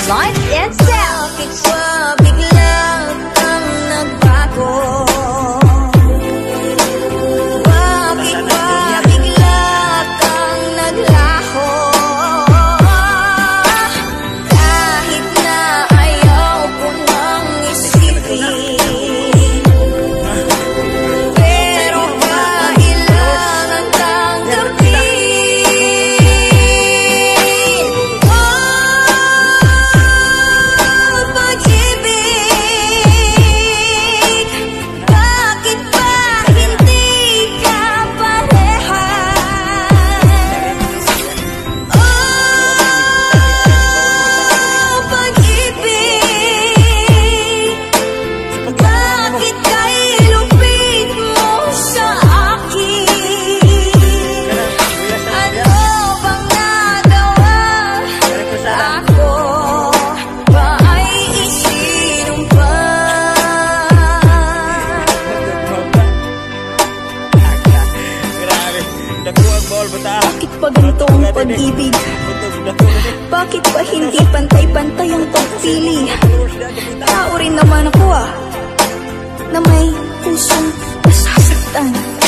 life itself. Bakit ba bigla kang nagbago? Bakit ba bigla kang naglaho? Kahit na ayaw ko nang isipin, pero kailangan tanggapin. Pag-ibig, bakit ba hindi ka parehas? Pag-ibig, bakit kay lupit mo sa akin? Ano bang nagawa? Ako ba ay isinumpa? Bakit pa ganito ang pag-ibig? Bakit ba hindi pantay-pantay ang pagpili? Tao rin naman ako na may pusong nasasaktan.